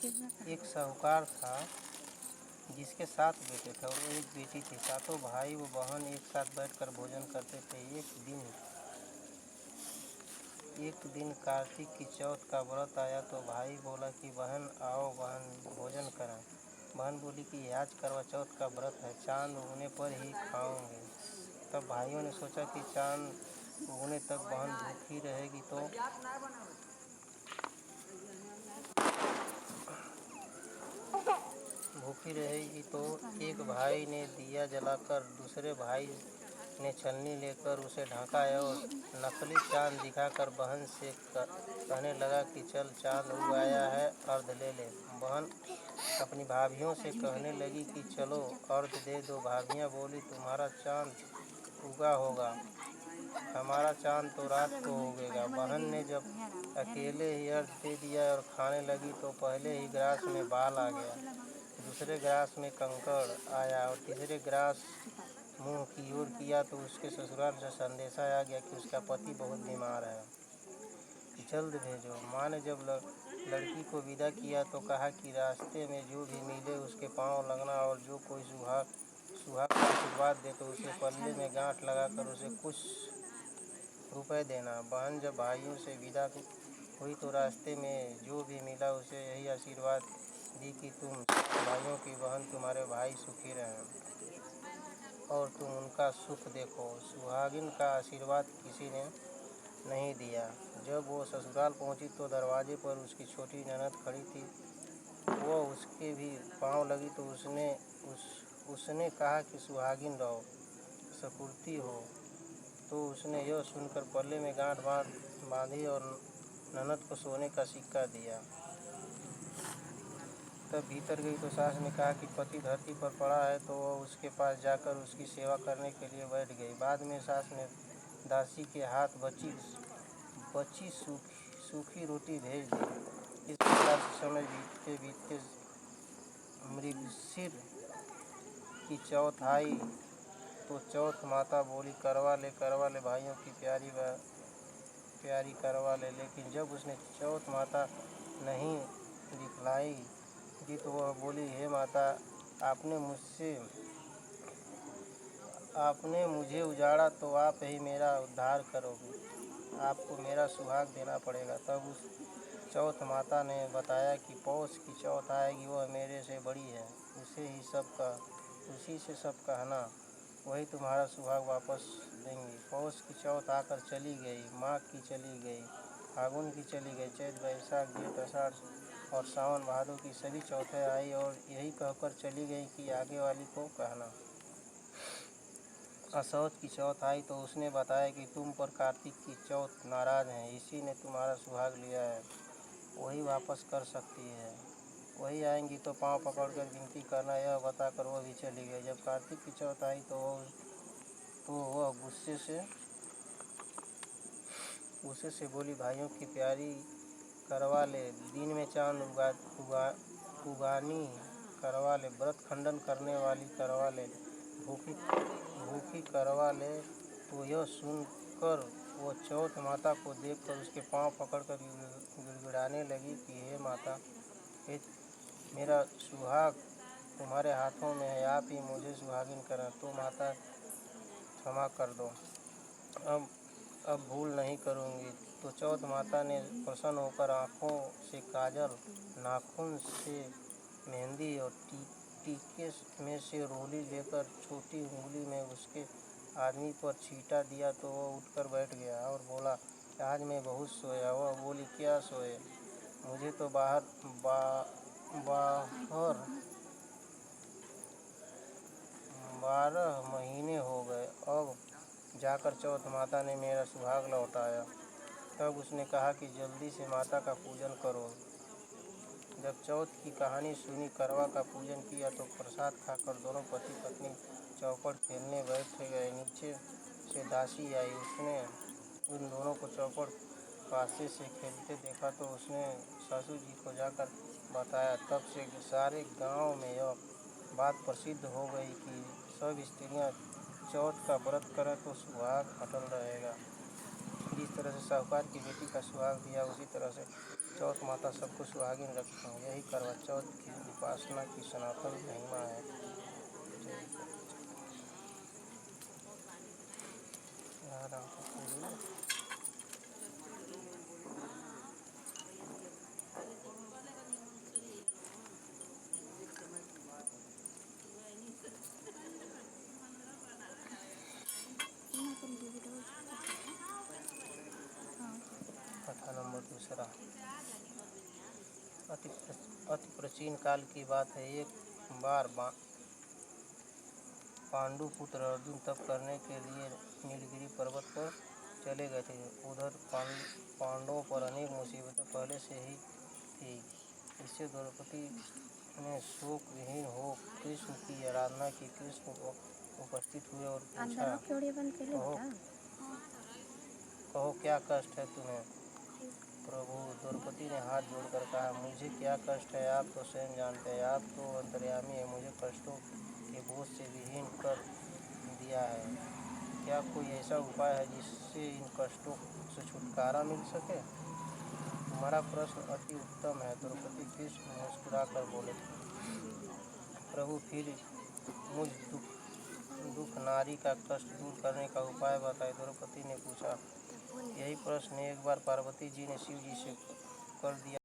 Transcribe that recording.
एक साहूकार था जिसके 7 बेटे थे और एक बेटी थी। सातों भाई व बहन एक साथ बैठकर भोजन करते थे। एक दिन कार्तिक की चौथ का व्रत आया तो भाई बोला कि बहन आओ बहन भोजन करें। बहन बोली कि आज करवा चौथ का व्रत है, चांद उगने पर ही खाऊंगे। तब भाइयों ने सोचा कि चांद उगने तक बहन भूखी रहेगी तो एक भाई ने दिया जलाकर, दूसरे भाई ने छलनी लेकर उसे ढका और नकली चांद दिखाकर बहन से कहने लगा कि चल चांद उग आया है, अर्घ ले ले। बहन अपनी भाभियों से कहने लगी कि चलो अर्घ दे दो। भाभियाँ बोली तुम्हारा चांद उगा होगा, हमारा चांद तो रात को उगेगा। बहन ने जब अकेले ही अर्घ दे दिया और खाने लगी तो पहले ही ग्रास में बाल आ गया, दूसरे ग्रास में कंकड़ आया और तीसरे ग्रास मुंह की ओर किया तो उसके ससुराल से संदेशा आ गया कि उसका पति बहुत बीमार है, जल्द भेजो। माँ ने जब लड़की को विदा किया तो कहा कि रास्ते में जो भी मिले उसके पांव लगना और जो कोई सुहाग का आशीर्वाद दे तो उसे पल्ले में गांठ लगाकर उसे कुछ रुपए देना। बहन जब भाइयों से विदा हुई तो रास्ते में जो भी मिला उसे यही आशीर्वाद दी कि तुम भाइयों की बहन तुम्हारे भाई सुखी रहें और तुम उनका सुख देखो। सुहागिन का आशीर्वाद किसी ने नहीं दिया। जब वो ससुराल पहुंची तो दरवाजे पर उसकी छोटी ननद खड़ी थी। वो उसके भी पांव लगी तो उसने कहा कि सुहागिन रहो, सकुर्ती हो। तो उसने यह सुनकर पल्ले में गांठ बांधी और ननद को सोने का सिक्का दिया। तब भीतर गई तो सास ने कहा कि पति धरती पर पड़ा है तो वह उसके पास जाकर उसकी सेवा करने के लिए बैठ गई। बाद में सास ने दासी के हाथ बची सूखी रोटी भेज दी। इस प्रकार से समय बीतते बीतते मृगशिर की चौथ आई तो चौथ माता बोली करवा ले भाइयों की प्यारी करवा ले। लेकिन जब उसने चौथ माता नहीं दिखलाई दी तो वह बोली हे माता, आपने मुझे उजाड़ा तो आप ही मेरा उद्धार करोगे, आपको मेरा सुहाग देना पड़ेगा। तब उस चौथ माता ने बताया कि पौष की चौथ आएगी, वह मेरे से बड़ी है, उसी से सब कहना, वही तुम्हारा सुहाग वापस देंगी। पौष की चौथ आकर चली गई, माघ की चली गई, फागुन की चली गई, चैत बैसाख जेठ आषाढ़ और सावन भादों की सभी चौथें आई और यही कहकर चली गई कि आगे वाली को कहना। असौत की चौथ आई तो उसने बताया कि तुम पर कार्तिक की चौथ नाराज है, इसी ने तुम्हारा सुहाग लिया है, वही वापस कर सकती है। वही आएंगी तो पांव पकड़कर विनती करना, यह बताकर वह भी चली गई। जब कार्तिक की चौथ आई तो वह गुस्से से बोली भाइयों की प्यारी करवा ले, दिन में चांद उगानी करवा ले, व्रत खंडन करने वाली करवा ले, भूखी करवा ले। तो यह सुनकर वो चौथ माता को देखकर उसके पांव पकड़कर गिड़गिड़ाने लगी कि हे माता, मेरा सुहाग तुम्हारे हाथों में है, आप ही मुझे सुहागिन करें। तो माता क्षमा कर दो, अब भूल नहीं करूँगी। तो चौथ माता ने प्रसन्न होकर आँखों से काजल, नाखून से मेहंदी और टीके में से रोली लेकर छोटी उंगली में उसके आदमी पर छींटा दिया तो वह उठकर बैठ गया और बोला आज मैं बहुत सोया। वह बोली क्या सोए, मुझे तो बाहर 12 महीने हो गए, अब जाकर चौथ माता ने मेरा सुहाग लौटाया। तब उसने कहा कि जल्दी से माता का पूजन करो। जब चौथ की कहानी सुनी, करवा का पूजन किया तो प्रसाद खाकर दोनों पति पत्नी चौपड़ खेलने बैठ गए। नीचे से दासी आई, उसने उन दोनों को चौपड़ पासे से खेलते देखा तो उसने ससुर जी को जाकर बताया। तब से सारे गांव में यह बात प्रसिद्ध हो गई कि सब स्त्रियां चौथ का व्रत करें तो सुहाग अटल रहेगा। जिस तरह से साहूकार की बेटी का सुहाग दिया, उसी तरह से चौथ माता सबको सुहागिन रखें। यही करवा चौथ की उपासना की सनातन महिमा है। कथा नंबर 2। अति प्राचीन काल की बात है। एक बार पांडु पुत्र अर्जुन तप करने के लिए नीलगिरी पर्वत पर चले गए थे। उधर पांडवों पर अनेक मुसीबतें पहले से ही थी। इससे द्रौपदी ने शोक विहीन हो कृष्ण की आराधना की। कृष्ण को उपस्थित हुए और पूछा, कहो क्या कष्ट है तुम्हें? प्रभु, द्रौपदी ने हाथ जोड़कर कहा, मुझे क्या कष्ट है आप तो स्वयं जानते हैं। आप तो अंतर्यामी है, मुझे कष्टों के बोझ से विहीन कर दिया है। क्या कोई ऐसा उपाय है जिससे इन कष्टों से छुटकारा मिल सके? तुम्हारा प्रश्न अति उत्तम है, द्रौपदी। कृष्ण मुस्कुराकर बोले, प्रभु फिर मुझ दुख नारी का कष्ट दूर करने का उपाय बताए। द्रौपदी ने पूछा, यही प्रश्न एक बार पार्वती जी ने शिव जी से कर दिया।